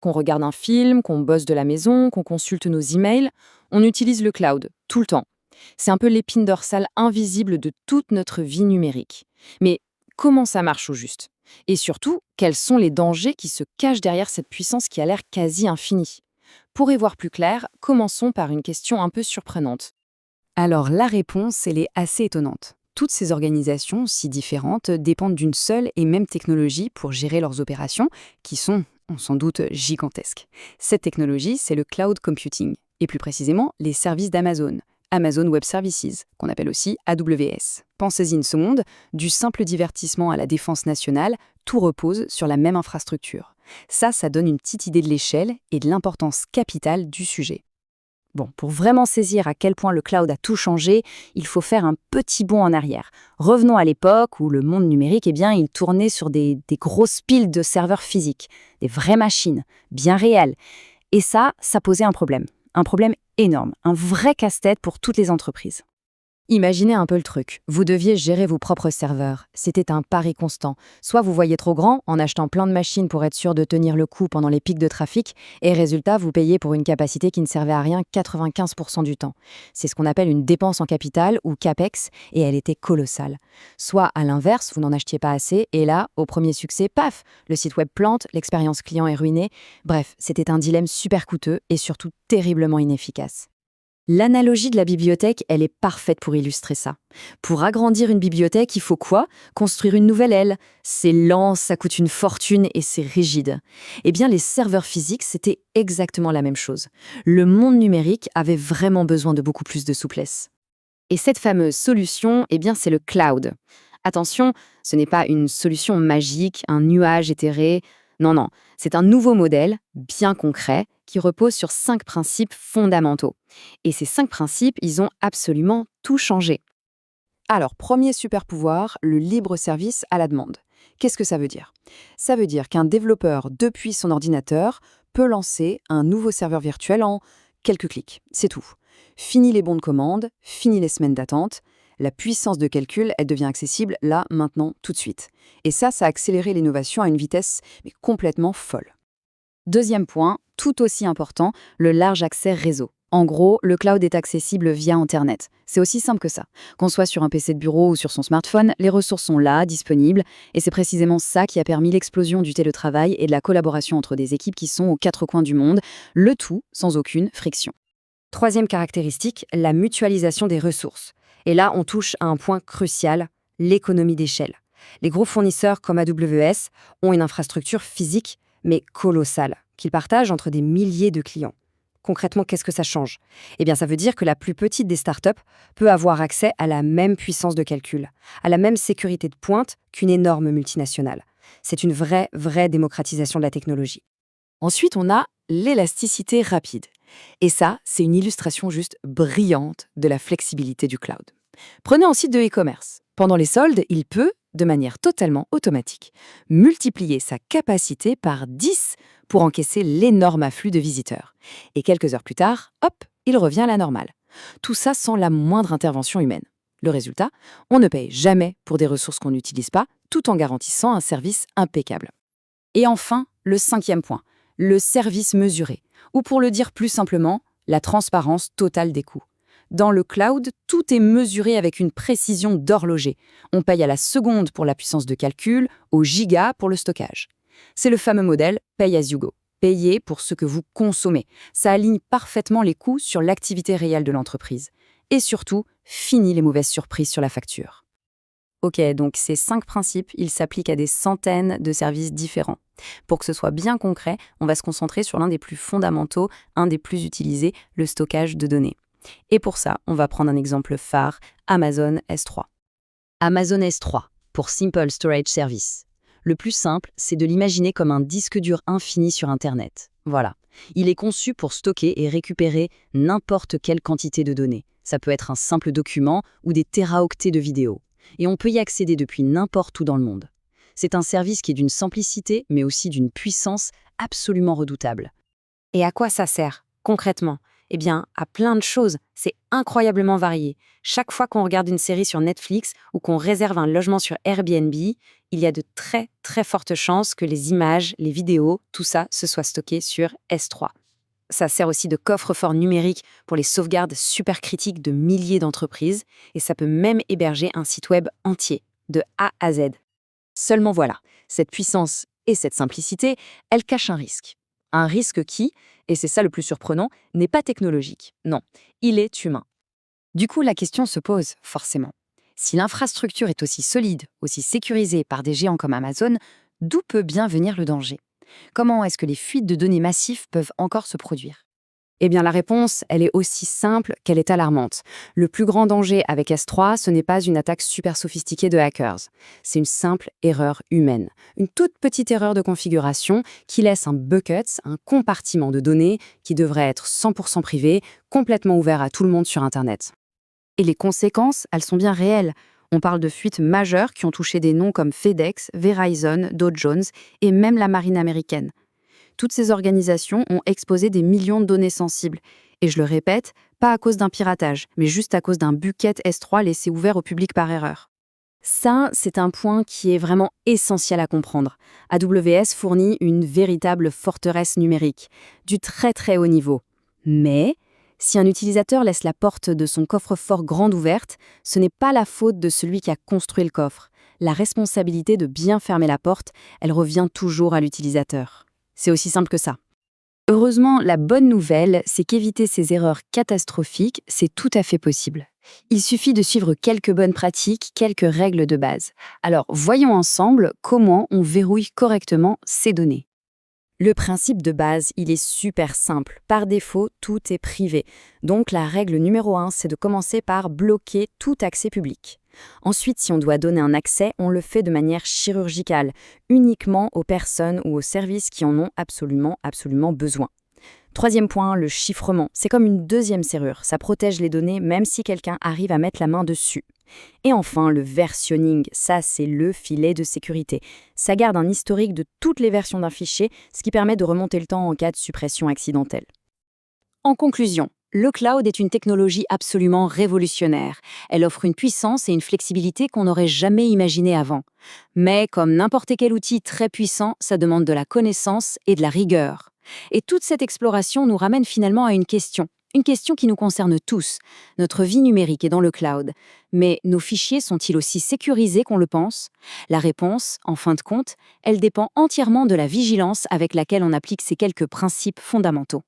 Qu'on regarde un film, qu'on bosse de la maison, qu'on consulte nos emails, on utilise le cloud, tout le temps. C'est un peu l'épine dorsale invisible de toute notre vie numérique. Mais comment ça marche au juste? Et surtout, quels sont les dangers qui se cachent derrière cette puissance qui a l'air quasi infinie? Pour y voir plus clair, commençons par une question un peu surprenante. Alors la réponse, elle est assez étonnante. Toutes ces organisations, si différentes, dépendent d'une seule et même technologie pour gérer leurs opérations, qui sont, on s'en doute, gigantesques. Cette technologie, c'est le cloud computing, et plus précisément les services d'Amazon, Amazon Web Services, qu'on appelle aussi AWS. Pensez-y une seconde, du simple divertissement à la défense nationale, tout repose sur la même infrastructure. Ça donne une petite idée de l'échelle et de l'importance capitale du sujet. Bon, pour vraiment saisir à quel point le cloud a tout changé, il faut faire un petit bond en arrière. Revenons à l'époque où le monde numérique, il tournait sur des grosses piles de serveurs physiques, des vraies machines, bien réelles. Et ça posait un problème énorme, un vrai casse-tête pour toutes les entreprises. Imaginez un peu le truc. Vous deviez gérer vos propres serveurs. C'était un pari constant. Soit vous voyez trop grand en achetant plein de machines pour être sûr de tenir le coup pendant les pics de trafic, et résultat, vous payez pour une capacité qui ne servait à rien 95% du temps. C'est ce qu'on appelle une dépense en capital ou CAPEX, et elle était colossale. Soit à l'inverse, vous n'en achetiez pas assez, et là, au premier succès, paf, le site web plante, l'expérience client est ruinée. Bref, c'était un dilemme super coûteux et surtout terriblement inefficace. L'analogie de la bibliothèque, elle est parfaite pour illustrer ça. Pour agrandir une bibliothèque, il faut quoi? Construire une nouvelle aile. C'est lent, ça coûte une fortune et c'est rigide. Eh bien, les serveurs physiques, c'était exactement la même chose. Le monde numérique avait vraiment besoin de beaucoup plus de souplesse. Et cette fameuse solution, c'est le cloud. Attention, ce n'est pas une solution magique, un nuage éthéré. Non, non, c'est un nouveau modèle, bien concret, qui repose sur 5 principes fondamentaux. Et ces 5 principes, ils ont absolument tout changé. Alors, premier super pouvoir, le libre service à la demande. Qu'est-ce que ça veut dire? Ça veut dire qu'un développeur, depuis son ordinateur, peut lancer un nouveau serveur virtuel en quelques clics. C'est tout. Fini les bons de commande, fini les semaines d'attente. La puissance de calcul, elle devient accessible là, maintenant, tout de suite. Et ça a accéléré l'innovation à une vitesse mais complètement folle. Deuxième point, tout aussi important, le large accès réseau. En gros, le cloud est accessible via Internet. C'est aussi simple que ça. Qu'on soit sur un PC de bureau ou sur son smartphone, les ressources sont là, disponibles, et c'est précisément ça qui a permis l'explosion du télétravail et de la collaboration entre des équipes qui sont aux 4 coins du monde, le tout sans aucune friction. Troisième caractéristique, la mutualisation des ressources. Et là, on touche à un point crucial, l'économie d'échelle. Les gros fournisseurs comme AWS ont une infrastructure physique, mais colossale, qu'ils partagent entre des milliers de clients. Concrètement, qu'est-ce que ça change? Ça veut dire que la plus petite des startups peut avoir accès à la même puissance de calcul, à la même sécurité de pointe qu'une énorme multinationale. C'est une vraie démocratisation de la technologie. Ensuite, on a l'élasticité rapide. Et ça, c'est une illustration juste brillante de la flexibilité du cloud. Prenez un site de e-commerce. Pendant les soldes, il peut, de manière totalement automatique, multiplier sa capacité par 10 pour encaisser l'énorme afflux de visiteurs. Et quelques heures plus tard, hop, il revient à la normale. Tout ça sans la moindre intervention humaine. Le résultat, on ne paye jamais pour des ressources qu'on n'utilise pas, tout en garantissant un service impeccable. Et enfin, le cinquième point, le service mesuré, ou pour le dire plus simplement, la transparence totale des coûts. Dans le cloud, tout est mesuré avec une précision d'horloger. On paye à la seconde pour la puissance de calcul, au giga pour le stockage. C'est le fameux modèle Pay as you go. Payer pour ce que vous consommez. Ça aligne parfaitement les coûts sur l'activité réelle de l'entreprise. Et surtout, fini les mauvaises surprises sur la facture. Ok, donc ces 5 principes, ils s'appliquent à des centaines de services différents. Pour que ce soit bien concret, on va se concentrer sur l'un des plus fondamentaux, un des plus utilisés, le stockage de données. Et pour ça, on va prendre un exemple phare, Amazon S3. Amazon S3, pour Simple Storage Service. Le plus simple, c'est de l'imaginer comme un disque dur infini sur Internet. Voilà. Il est conçu pour stocker et récupérer n'importe quelle quantité de données. Ça peut être un simple document ou des téraoctets de vidéos. Et on peut y accéder depuis n'importe où dans le monde. C'est un service qui est d'une simplicité, mais aussi d'une puissance absolument redoutable. Et à quoi ça sert, concrètement? Eh bien, à plein de choses. C'est incroyablement varié. Chaque fois qu'on regarde une série sur Netflix ou qu'on réserve un logement sur Airbnb, il y a de très très fortes chances que les images, les vidéos, tout ça se soit stocké sur S3. Ça sert aussi de coffre-fort numérique pour les sauvegardes super critiques de milliers d'entreprises et ça peut même héberger un site web entier, de A à Z. Seulement voilà, cette puissance et cette simplicité, elles cachent un risque. Un risque qui, et c'est ça le plus surprenant, n'est pas technologique. Non, il est humain. Du coup, la question se pose, forcément. Si l'infrastructure est aussi solide, aussi sécurisée par des géants comme Amazon, d'où peut bien venir le danger? Comment est-ce que les fuites de données massives peuvent encore se produire? Eh bien, la réponse, elle est aussi simple qu'elle est alarmante. Le plus grand danger avec S3, ce n'est pas une attaque super sophistiquée de hackers. C'est une simple erreur humaine. Une toute petite erreur de configuration qui laisse un bucket, un compartiment de données qui devrait être 100% privé, complètement ouvert à tout le monde sur Internet. Et les conséquences, elles sont bien réelles. On parle de fuites majeures qui ont touché des noms comme FedEx, Verizon, Dow Jones et même la marine américaine. Toutes ces organisations ont exposé des millions de données sensibles. Et je le répète, pas à cause d'un piratage, mais juste à cause d'un bucket S3 laissé ouvert au public par erreur. Ça, c'est un point qui est vraiment essentiel à comprendre. AWS fournit une véritable forteresse numérique, du très très haut niveau. Mais, si un utilisateur laisse la porte de son coffre-fort grande ouverte, ce n'est pas la faute de celui qui a construit le coffre. La responsabilité de bien fermer la porte, elle revient toujours à l'utilisateur. C'est aussi simple que ça. Heureusement, la bonne nouvelle, c'est qu'éviter ces erreurs catastrophiques, c'est tout à fait possible. Il suffit de suivre quelques bonnes pratiques, quelques règles de base. Alors, voyons ensemble comment on verrouille correctement ces données. Le principe de base, il est super simple. Par défaut, tout est privé. Donc, la règle numéro 1, c'est de commencer par bloquer tout accès public. Ensuite, si on doit donner un accès, on le fait de manière chirurgicale, uniquement aux personnes ou aux services qui en ont absolument besoin. Troisième point, le chiffrement. C'est comme une deuxième serrure. Ça protège les données même si quelqu'un arrive à mettre la main dessus. Et enfin, le versionning. Ça, c'est le filet de sécurité. Ça garde un historique de toutes les versions d'un fichier, ce qui permet de remonter le temps en cas de suppression accidentelle. En conclusion, le cloud est une technologie absolument révolutionnaire. Elle offre une puissance et une flexibilité qu'on n'aurait jamais imaginées avant. Mais comme n'importe quel outil très puissant, ça demande de la connaissance et de la rigueur. Et toute cette exploration nous ramène finalement à une question qui nous concerne tous. Notre vie numérique est dans le cloud. Mais nos fichiers sont-ils aussi sécurisés qu'on le pense? La réponse, en fin de compte, elle dépend entièrement de la vigilance avec laquelle on applique ces quelques principes fondamentaux.